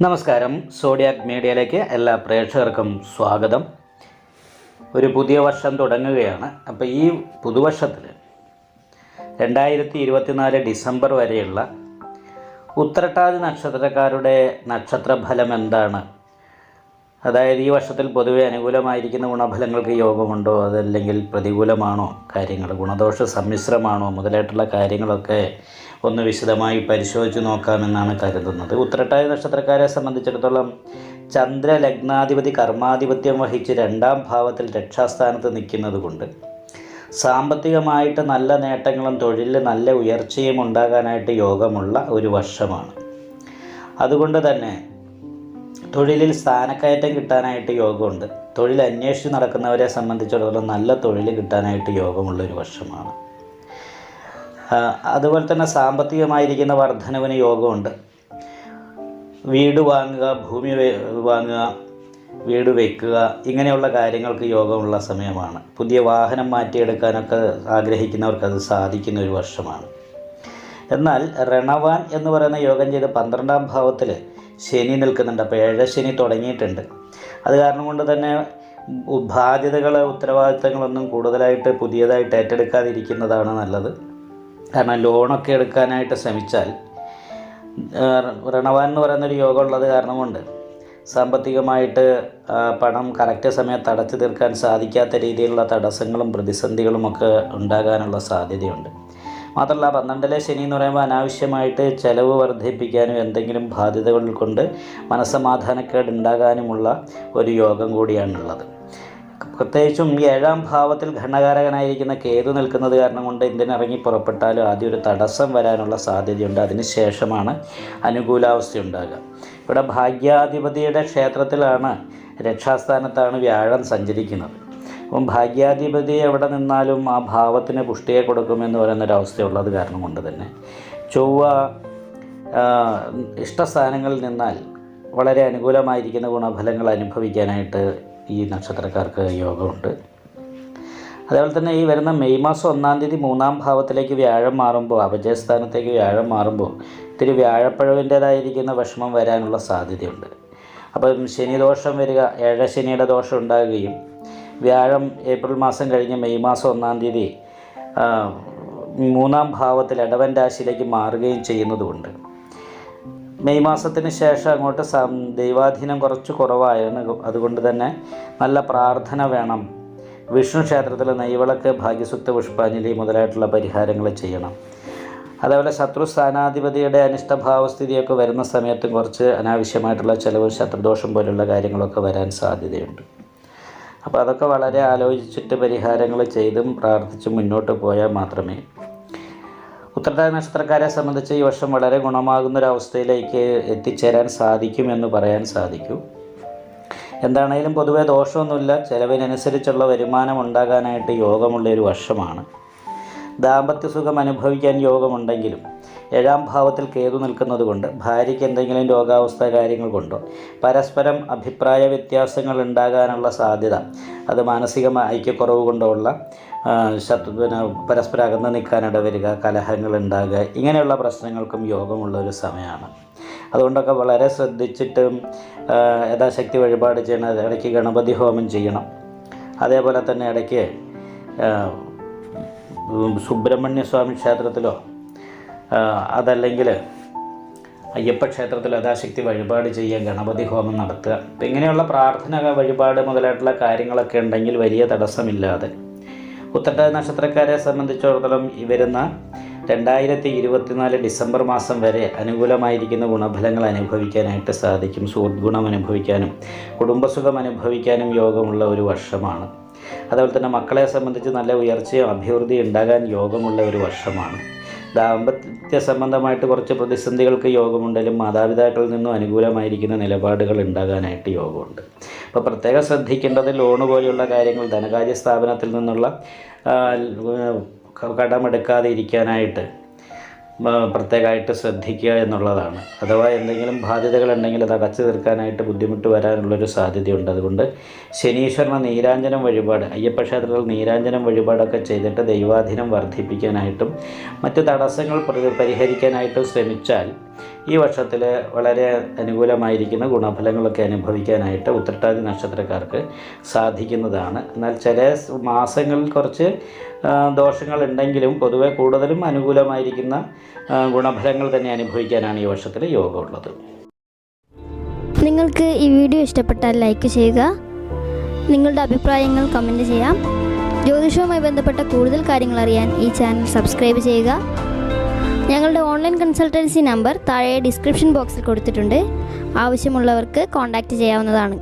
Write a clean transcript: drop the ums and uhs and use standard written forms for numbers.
നമസ്കാരം. സോഡിയാക് മീഡിയയിലേക്ക് എല്ലാ പ്രേക്ഷകർക്കും സ്വാഗതം. ഒരു പുതിയ വർഷം തുടങ്ങുകയാണ്. അപ്പോൾ ഈ പുതുവർഷത്തിൽ 2024 ഡിസംബർ വരെയുള്ള ഉത്രട്ടാതി നക്ഷത്രക്കാരുടെ നക്ഷത്രഫലം എന്താണ്? അതായത് ഈ വർഷത്തിൽ പൊതുവെ അനുകൂലമായിരിക്കുന്ന ഗുണഫലങ്ങൾക്ക് യോഗമുണ്ടോ, അതല്ലെങ്കിൽ പ്രതികൂലമാണോ, കാര്യങ്ങൾ ഗുണദോഷ സമ്മിശ്രമാണോ മുതലായിട്ടുള്ള കാര്യങ്ങളൊക്കെ ഒന്ന് വിശദമായി പരിശോധിച്ച് നോക്കാമെന്നാണ് കരുതുന്നത്. ഉത്രട്ടാതി നക്ഷത്രക്കാരെ സംബന്ധിച്ചിടത്തോളം ചന്ദ്ര ലഗ്നാധിപതി കർമാധിപത്യം വഹിച്ച് 2ാം ഭാവത്തിൽ രക്ഷാസ്ഥാനത്ത് നിൽക്കുന്നത് കൊണ്ട് സാമ്പത്തികമായിട്ട് നല്ല നേട്ടങ്ങളും തൊഴിലിൽ നല്ല ഉയർച്ചയും ഉണ്ടാകാനായിട്ട് യോഗമുള്ള ഒരു വർഷമാണ്. അതുകൊണ്ട് തന്നെ തൊഴിലിൽ സ്ഥാനക്കയറ്റം കിട്ടാനായിട്ട് യോഗമുണ്ട്. തൊഴിൽ അന്വേഷിച്ച് നടക്കുന്നവരെ സംബന്ധിച്ചിടത്തോളം നല്ല തൊഴിൽ കിട്ടാനായിട്ട് യോഗമുള്ളൊരു വർഷമാണ്. അതുപോലെ തന്നെ സാമ്പത്തികമായിരിക്കുന്ന വർധനവിന് യോഗമുണ്ട്. വീട് വാങ്ങുക, ഭൂമി വാങ്ങുക, വീട് വയ്ക്കുക, ഇങ്ങനെയുള്ള കാര്യങ്ങൾക്ക് യോഗമുള്ള സമയമാണ്. പുതിയ വാഹനം മാറ്റിയെടുക്കാനൊക്കെ ആഗ്രഹിക്കുന്നവർക്കത് സാധിക്കുന്ന ഒരു വർഷമാണ്. എന്നാൽ രണവാൻ എന്ന് പറയുന്ന യോഗം ചെയ്ത് 12ാം ഭാവത്തിൽ ശനി നിൽക്കുന്നുണ്ട്. അപ്പോൾ ഏഴശനി തുടങ്ങിയിട്ടുണ്ട്. അത് കാരണം കൊണ്ട് തന്നെ ബാധ്യതകൾ, ഉത്തരവാദിത്തങ്ങളൊന്നും കൂടുതലായിട്ട് പുതിയതായിട്ട് ഏറ്റെടുക്കാതിരിക്കുന്നതാണ് നല്ലത്. കാരണം ലോണൊക്കെ എടുക്കാനായിട്ട് ശ്രമിച്ചാൽ രണവാൻ എന്ന് പറയുന്നൊരു യോഗം ഉള്ളത് കാരണം കൊണ്ട് സാമ്പത്തികമായിട്ട് പണം കറക്റ്റ് സമയത്ത് അടച്ചു തീർക്കാൻ സാധിക്കാത്ത രീതിയിലുള്ള തടസ്സങ്ങളും പ്രതിസന്ധികളും ഒക്കെ ഉണ്ടാകാനുള്ള സാധ്യതയുണ്ട്. മാത്രമല്ല 12ലെ ശനി എന്ന് പറയുമ്പോൾ അനാവശ്യമായിട്ട് ചിലവ് വർദ്ധിപ്പിക്കാനും എന്തെങ്കിലും ബാധ്യതകൾ കൊണ്ട് മനസ്സമാധാനക്കേട് ഉണ്ടാകാനുമുള്ള ഒരു യോഗം കൂടിയാണുള്ളത്. പ്രത്യേകിച്ചും ഈ 7ാം ഭാവത്തിൽ ഘടകാരകനായിരിക്കുന്ന കേതു നിൽക്കുന്നത് കാരണം കൊണ്ട് എന്തിനിറങ്ങി പുറപ്പെട്ടാലും ആദ്യം ഒരു തടസ്സം വരാനുള്ള സാധ്യതയുണ്ട്. അതിനുശേഷമാണ് അനുകൂലാവസ്ഥ ഉണ്ടാകുക. ഇവിടെ ഭാഗ്യാധിപതിയുടെ ക്ഷേത്രത്തിലാണ്, രക്ഷാസ്ഥാനത്താണ് വ്യാഴം സഞ്ചരിക്കുന്നത്. അപ്പം ഭാഗ്യാധിപതി എവിടെ നിന്നാലും ആ ഭാവത്തിന് പുഷ്ടിയെ കൊടുക്കുമെന്ന് പറയുന്നൊരവസ്ഥയുള്ളത് കാരണം കൊണ്ട് തന്നെ ചൊവ്വ ഇഷ്ടസ്ഥാനങ്ങളിൽ നിന്നാൽ വളരെ അനുകൂലമായിരിക്കുന്ന ഗുണഫലങ്ങൾ അനുഭവിക്കാനായിട്ട് ഈ നക്ഷത്രക്കാർക്ക് യോഗമുണ്ട്. അതേപോലെ തന്നെ ഈ വരുന്ന മെയ് മാസം 1-ാം തീയതി 3ാം ഭാവത്തിലേക്ക് വ്യാഴം മാറുമ്പോൾ, അപജയസ്ഥാനത്തേക്ക് വ്യാഴം മാറുമ്പോൾ ഇത്തിരി വ്യാഴപ്പഴവിൻ്റേതായിരിക്കുന്ന വിഷമം വരാനുള്ള സാധ്യതയുണ്ട്. അപ്പം ശനിദോഷം വരിക, ഏഴശനിയുടെ ദോഷം ഉണ്ടാകുകയും വ്യാഴം ഏപ്രിൽ മാസം കഴിഞ്ഞ് മെയ് മാസം 1-ാം തീയതി 3ാം ഭാവത്തിൽ ഇടവൻ രാശിയിലേക്ക് മാറുകയും ചെയ്യുന്നതുകൊണ്ട് മെയ് മാസത്തിന് ശേഷം അങ്ങോട്ട് ദൈവാധീനം കുറച്ച് കുറവായാണ്. അതുകൊണ്ട് തന്നെ നല്ല പ്രാർത്ഥന വേണം. വിഷ്ണു ക്ഷേത്രത്തിൽ നെയ്വിളക്ക്, ഭാഗ്യസുക്ത, പുഷ്പാഞ്ജലി മുതലായിട്ടുള്ള പരിഹാരങ്ങൾ ചെയ്യണം. അതേപോലെ ശത്രു സ്ഥാനാധിപതിയുടെ അനിഷ്ടഭാവസ്ഥിതിയൊക്കെ വരുന്ന സമയത്തും കുറച്ച് അനാവശ്യമായിട്ടുള്ള ചിലവ്, ശത്രുദോഷം പോലുള്ള കാര്യങ്ങളൊക്കെ വരാൻ സാധ്യതയുണ്ട്. അപ്പോൾ അതൊക്കെ വളരെ ആലോചിച്ചിട്ട് പരിഹാരങ്ങൾ ചെയ്തും പ്രാർത്ഥിച്ചും മുന്നോട്ട് പോയാൽ മാത്രമേ ഉത്രട്ടാതി നക്ഷത്രക്കാരെ സംബന്ധിച്ച് ഈ വർഷം വളരെ ഗുണമാകുന്നൊരവസ്ഥയിലേക്ക് എത്തിച്ചേരാൻ സാധിക്കുമെന്ന് പറയാൻ സാധിക്കൂ. എന്താണെങ്കിലും പൊതുവെ ദോഷമൊന്നുമില്ല. ചിലവിനനുസരിച്ചുള്ള വരുമാനം ഉണ്ടാകാനായിട്ട് യോഗമുള്ളൊരു വർഷമാണ്. ദാമ്പത്യ സുഖം അനുഭവിക്കാൻ യോഗമുണ്ടെങ്കിലും 7ാം ഭാവത്തിൽ കേതു നിൽക്കുന്നത് കൊണ്ട് ഭാര്യയ്ക്ക് എന്തെങ്കിലും രോഗാവസ്ഥ കാര്യങ്ങൾ കൊണ്ടോ പരസ്പരം അഭിപ്രായ വ്യത്യാസങ്ങൾ ഉണ്ടാകാനുള്ള സാധ്യത, അത് മാനസിക ഐക്യക്കുറവ് കൊണ്ടോ ഉള്ള പരസ്പരം അകന്ന് നിൽക്കാനിട വരിക, കലഹങ്ങൾ ഉണ്ടാകുക, ഇങ്ങനെയുള്ള പ്രശ്നങ്ങൾക്കും യോഗമുള്ളൊരു സമയമാണ്. അതുകൊണ്ടൊക്കെ വളരെ ശ്രദ്ധിച്ചിട്ടും യഥാശക്തി വഴിപാട് ചെയ്യണം. ഇടയ്ക്ക് ഗണപതി ഹോമം ചെയ്യണം. അതേപോലെ തന്നെ ഇടയ്ക്ക് സുബ്രഹ്മണ്യ സ്വാമി ക്ഷേത്രത്തിലോ അതല്ലെങ്കിൽ അയ്യപ്പ ക്ഷേത്രത്തിൽ യഥാശക്തി വഴിപാട് ചെയ്യുക, ഗണപതി ഹോമം നടത്തുക. അപ്പം ഇങ്ങനെയുള്ള പ്രാർത്ഥന, വഴിപാട് മുതലായിട്ടുള്ള കാര്യങ്ങളൊക്കെ ഉണ്ടെങ്കിൽ വലിയ തടസ്സമില്ലാതെ ഉത്രട്ടാതി നക്ഷത്രക്കാരെ സംബന്ധിച്ചിടത്തോളം ഈ വരുന്ന 2024 ഡിസംബർ മാസം വരെ അനുകൂലമായിരിക്കുന്ന ഗുണഫലങ്ങൾ അനുഭവിക്കാനായിട്ട് സാധിക്കും. സുഹൃദ്ഗുണം അനുഭവിക്കാനും കുടുംബസുഖം അനുഭവിക്കാനും യോഗമുള്ള ഒരു വർഷമാണ്. അതുപോലെ തന്നെ മക്കളെ സംബന്ധിച്ച് നല്ല ഉയർച്ചയും അഭിവൃദ്ധിയും ഉണ്ടാകാൻ യോഗമുള്ള ഒരു വർഷമാണ്. ദാമ്പത്യ സംബന്ധമായിട്ട് കുറച്ച് പ്രതിസന്ധികൾക്ക് യോഗമുണ്ടെങ്കിലും മാതാപിതാക്കളിൽ നിന്നും അനുകൂലമായിരിക്കുന്ന നിലപാടുകൾ ഉണ്ടാകാനായിട്ട് യോഗമുണ്ട്. അപ്പോൾ പ്രത്യേകം ശ്രദ്ധിക്കേണ്ടത് ലോണ് പോലെയുള്ള കാര്യങ്ങൾ, ധനകാര്യ സ്ഥാപനത്തിൽ നിന്നുള്ള കടമെടുക്കാതെ ഇരിക്കാനായിട്ട് പ്രത്യേകമായിട്ട് ശ്രദ്ധിക്കുക എന്നുള്ളതാണ്. അഥവാ എന്തെങ്കിലും ബാധ്യതകളുണ്ടെങ്കിൽ അത് അടച്ചു തീർക്കാനായിട്ട് ബുദ്ധിമുട്ട് വരാനുള്ളൊരു സാധ്യതയുണ്ട്. അതുകൊണ്ട് ശനീശ്വരന് നീരാഞ്ജനം വഴിപാട്, അയ്യപ്പ ക്ഷേത്രത്തിൽ നീരാഞ്ജനം വഴിപാടൊക്കെ ചെയ്തിട്ട് ദൈവാധീനം വർദ്ധിപ്പിക്കാനായിട്ടും മറ്റ് തടസ്സങ്ങൾ പരിഹരിക്കാനായിട്ടും ശ്രമിച്ചാൽ ഈ വർഷത്തിൽ വളരെ അനുകൂലമായിരിക്കുന്ന ഗുണഫലങ്ങളൊക്കെ അനുഭവിക്കാനായിട്ട് ഉത്രട്ടാതി നക്ഷത്രക്കാർക്ക് സാധിക്കുന്നതാണ്. എന്നാൽ ചില മാസങ്ങളിൽ കുറച്ച് ദോഷങ്ങളുണ്ടെങ്കിലും പൊതുവെ കൂടുതലും അനുകൂലമായിരിക്കുന്ന ഗുണഫലങ്ങൾ തന്നെ അനുഭവിക്കാനാണ് ഈ വർഷത്തിൽ യോഗമുള്ളത്. നിങ്ങൾക്ക് ഈ വീഡിയോ ഇഷ്ടപ്പെട്ടാൽ ലൈക്ക് ചെയ്യുക, നിങ്ങളുടെ അഭിപ്രായങ്ങൾ കമൻറ്റ് ചെയ്യാം. ജ്യോതിഷവുമായി ബന്ധപ്പെട്ട കൂടുതൽ കാര്യങ്ങൾ അറിയാൻ ഈ ചാനൽ സബ്സ്ക്രൈബ് ചെയ്യുക. ഞങ്ങളുടെ ഓൺലൈൻ കൺസൾട്ടൻസി നമ്പർ താഴെ ഡിസ്ക്രിപ്ഷൻ ബോക്സിൽ കൊടുത്തിട്ടുണ്ട്. ആവശ്യമുള്ളവർക്ക് കോൺടാക്റ്റ് ചെയ്യാവുന്നതാണ്.